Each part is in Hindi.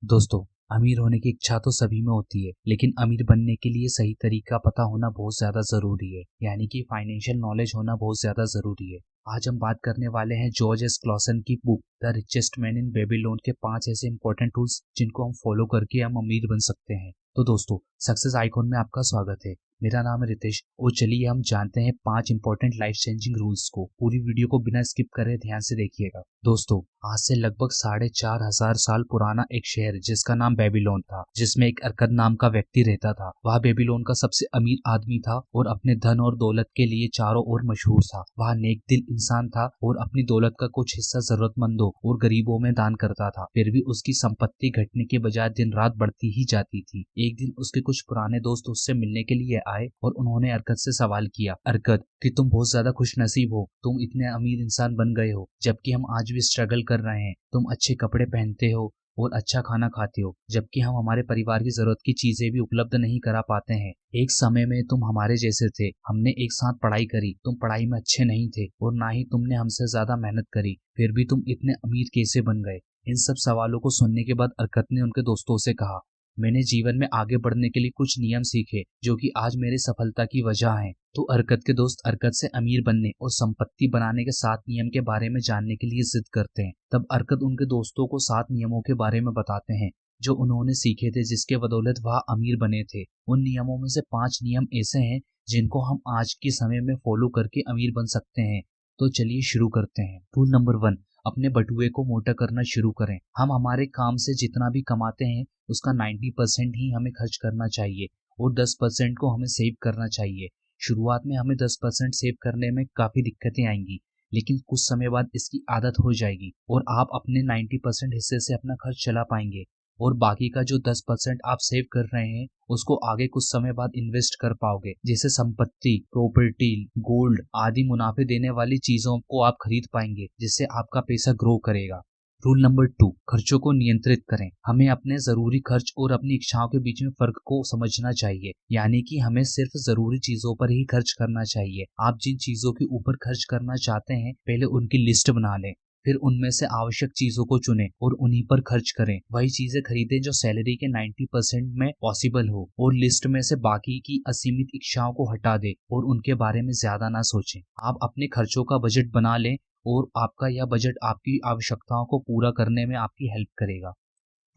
दोस्तों, अमीर होने की इच्छा तो सभी में होती है, लेकिन अमीर बनने के लिए सही तरीका पता होना बहुत ज्यादा जरूरी है। यानी कि फाइनेंशियल नॉलेज होना बहुत ज्यादा जरूरी है। आज हम बात करने वाले हैं जॉर्ज एस क्लॉसन की book the richest man in Babylon के 5 ऐसे इंपॉर्टेंट टूल्स जिनको हम फॉलो करके हम अमीर बन सकते हैं। तो दोस्तों, सक्सेस आइकॉन में आपका स्वागत है। मेरा नाम है रितेश और चलिए हम जानते हैं 5 इंपॉर्टेंट लाइफ चेंजिंग रूल्स को। पूरी वीडियो को बिना स्किप करे ध्यान से देखिएगा। दोस्तों, आज से लगभग 4,500 साल पुराना एक शहर जिसका नाम बेबीलोन था, जिसमें एक अरकद नाम का व्यक्ति रहता था। वह बेबीलोन का सबसे अमीर आदमी था और अपने धन और दौलत के लिए चारों ओर मशहूर था। वह नेक दिल इंसान था और अपनी दौलत का कुछ हिस्सा जरूरतमंदों और गरीबों में दान करता था। फिर भी उसकी संपत्ति घटने के बजाय दिन रात बढ़ती ही जाती थी। एक दिन उसके कुछ पुराने दोस्त उससे मिलने के लिए आए और उन्होंने अरकद से सवाल किया, अरकद कि तुम बहुत ज्यादा खुशनसीब हो, तुम इतने अमीर इंसान बन गए हो, जबकि हम आज भी स्ट्रगल कर रहे हैं। तुम अच्छे कपड़े पहनते हो और अच्छा खाना खाते हो, जबकि हम हमारे परिवार की जरूरत की चीजें भी उपलब्ध नहीं करा पाते हैं। एक समय में तुम हमारे जैसे थे, हमने एक साथ पढ़ाई करी, तुम पढ़ाई में अच्छे नहीं थे और ना ही तुमने हमसे ज्यादा मेहनत करी, फिर भी तुम इतने अमीर कैसे बन गए। इन सब सवालों को सुनने के बाद अरकत ने उनके दोस्तों से कहा, मैंने जीवन में आगे बढ़ने के लिए कुछ नियम सीखे जो कि आज मेरी सफलता की वजह हैं। तो अरकत के दोस्त अरकत से अमीर बनने और संपत्ति बनाने के 7 नियम के बारे में जानने के लिए जिद करते हैं। तब अरकत उनके दोस्तों को 7 नियमों के बारे में बताते हैं जो उन्होंने सीखे थे, जिसके बदौलत वह अमीर बने थे। उन नियमों में से 5 नियम ऐसे हैं जिनको हम आज के समय में फॉलो करके अमीर बन सकते हैं। तो चलिए शुरू करते हैं। रूल नंबर 1, अपने बटुए को मोटा करना शुरू करें। हम हमारे काम से जितना भी कमाते हैं उसका 90% ही हमें खर्च करना चाहिए और 10% को हमें सेव करना चाहिए। शुरुआत में हमें 10% सेव करने में काफी दिक्कतें आएंगी, लेकिन कुछ समय बाद इसकी आदत हो जाएगी और आप अपने 90% हिस्से से अपना खर्च चला पाएंगे और बाकी का जो 10% आप सेव कर रहे हैं उसको आगे कुछ समय बाद इन्वेस्ट कर पाओगे, जैसे संपत्ति, प्रॉपर्टी, गोल्ड आदि मुनाफे देने वाली चीजों को आप खरीद पाएंगे, जिससे आपका पैसा ग्रो करेगा। रूल नंबर 2, खर्चों को नियंत्रित करें। हमें अपने जरूरी खर्च और अपनी इच्छाओं के बीच में फर्क को समझना चाहिए। यानी कि हमें सिर्फ जरूरी चीजों पर ही खर्च करना चाहिए। आप जिन चीजों के ऊपर खर्च करना चाहते हैं पहले उनकी लिस्ट बना लें, फिर उनमें से आवश्यक चीजों को चुनें और उन्हीं पर खर्च करें। वही चीजें खरीदें जो सैलरी के 90% में पॉसिबल हो और लिस्ट में से बाकी की असीमित इच्छाओं को हटा दें और उनके बारे में ज्यादा ना सोचें। आप अपने खर्चों का बजट बना लें और आपका यह बजट आपकी आवश्यकताओं को पूरा करने में आपकी हेल्प करेगा।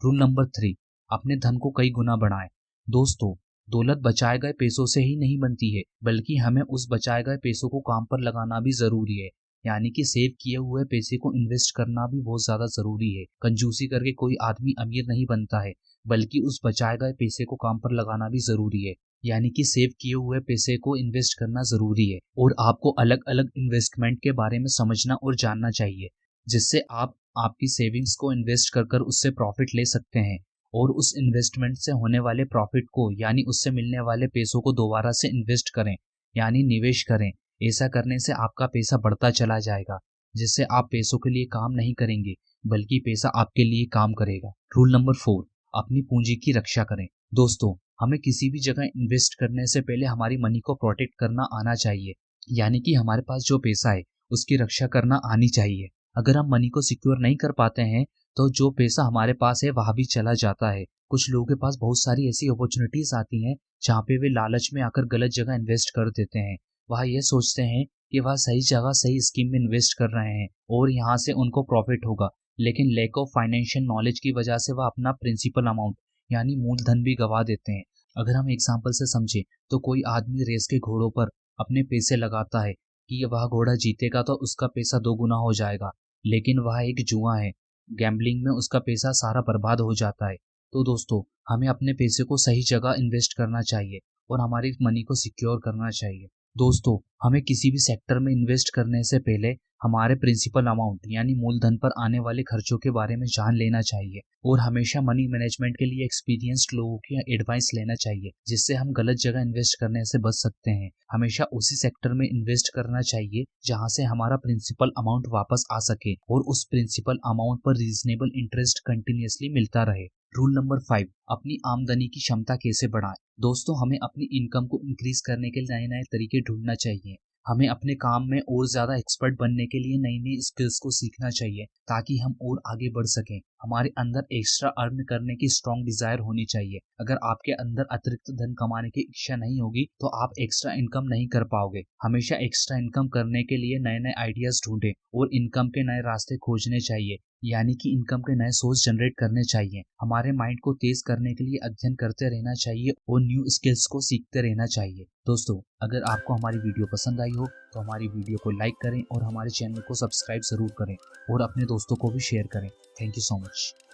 रूल नंबर 3, अपने धन को कई गुना बढ़ाएं। दोस्तों, दौलत बचाए गए पैसों से ही नहीं बनती है, बल्कि हमें उस बचाए गए पैसों को काम पर लगाना भी जरूरी है। यानी कि सेव किए हुए पैसे को इन्वेस्ट करना भी बहुत ज्यादा जरूरी है। कंजूसी करके कोई आदमी अमीर नहीं बनता है, बल्कि उस बचाए गए पैसे को काम पर लगाना भी जरूरी है। यानी कि सेव किए हुए पैसे को इन्वेस्ट करना जरूरी है और आपको अलग अलग इन्वेस्टमेंट के बारे में समझना और जानना चाहिए, जिससे आप आपकी सेविंग्स को इन्वेस्ट कर कर उससे प्रॉफिट ले सकते हैं और उस इन्वेस्टमेंट से होने वाले प्रॉफिट को यानी उससे मिलने वाले पैसों को दोबारा से इन्वेस्ट करें, यानी निवेश करें। ऐसा करने से आपका पैसा बढ़ता चला जाएगा, जिससे आप पैसों के लिए काम नहीं करेंगे बल्कि पैसा आपके लिए काम करेगा। रूल नंबर 4, अपनी पूंजी की रक्षा करें। दोस्तों, हमें किसी भी जगह इन्वेस्ट करने से पहले हमारी मनी को प्रोटेक्ट करना आना चाहिए। यानी कि हमारे पास जो पैसा है उसकी रक्षा करना आनी चाहिए। अगर हम मनी को सिक्योर नहीं कर पाते हैं तो जो पैसा हमारे पास है वह भी चला जाता है। कुछ लोगों के पास बहुत सारी ऐसी अपॉर्चुनिटीज आती हैं जहाँ पे वे लालच में आकर गलत जगह इन्वेस्ट कर देते हैं। वह ये सोचते हैं कि वह सही जगह सही स्कीम में इन्वेस्ट कर रहे हैं और यहाँ से उनको प्रॉफिट होगा, लेकिन लैक ऑफ फाइनेंशियल नॉलेज की वजह से वह अपना प्रिंसिपल अमाउंट यानी मूलधन भी गवा देते हैं। अगर हम एग्जाम्पल से समझे तो कोई आदमी रेस के घोड़ों पर अपने पैसे लगाता है कि वह घोड़ा जीतेगा तो उसका पैसा 2 गुना हो जाएगा, लेकिन वह एक जुआ है। गैम्बलिंग में उसका पैसा सारा बर्बाद हो जाता है। तो दोस्तों, हमें अपने पैसे को सही जगह इन्वेस्ट करना चाहिए और हमारी मनी को सिक्योर करना चाहिए। दोस्तों, हमें किसी भी सेक्टर में इन्वेस्ट करने से पहले हमारे प्रिंसिपल अमाउंट यानी मूलधन पर आने वाले खर्चों के बारे में जान लेना चाहिए और हमेशा मनी मैनेजमेंट के लिए एक्सपीरियंस्ड लोगों की एडवाइस लेना चाहिए, जिससे हम गलत जगह इन्वेस्ट करने से बच सकते हैं। हमेशा उसी सेक्टर में इन्वेस्ट करना चाहिए जहां से हमारा प्रिंसिपल अमाउंट वापस आ सके और उस प्रिंसिपल अमाउंट पर रीजनेबल इंटरेस्ट कंटिन्यूअसली मिलता रहे। रूल नंबर 5, अपनी आमदनी की क्षमता कैसे बढ़ाएं। दोस्तों, हमें अपनी इनकम को इंक्रीज करने के नए नए तरीके ढूंढना चाहिए। हमें अपने काम में और ज़्यादा एक्सपर्ट बनने के लिए नई नई स्किल्स को सीखना चाहिए ताकि हम और आगे बढ़ सकें। हमारे अंदर एक्स्ट्रा अर्न करने की स्ट्रॉन्ग डिजायर होनी चाहिए। अगर आपके अंदर अतिरिक्त धन कमाने की इच्छा नहीं होगी तो आप एक्स्ट्रा इनकम नहीं कर पाओगे। हमेशा एक्स्ट्रा इनकम करने के लिए नए नए आइडियाज ढूंढें और इनकम के नए रास्ते खोजने चाहिए, यानी कि इनकम के नए सोर्स जनरेट करने चाहिए। हमारे माइंड को तेज करने के लिए अध्ययन करते रहना चाहिए और न्यू स्किल्स को सीखते रहना चाहिए। दोस्तों, अगर आपको हमारी वीडियो पसंद आई हो तो हमारी वीडियो को लाइक करें और हमारे चैनल को सब्सक्राइब जरूर करें और अपने दोस्तों को भी शेयर करें। Thank you so much.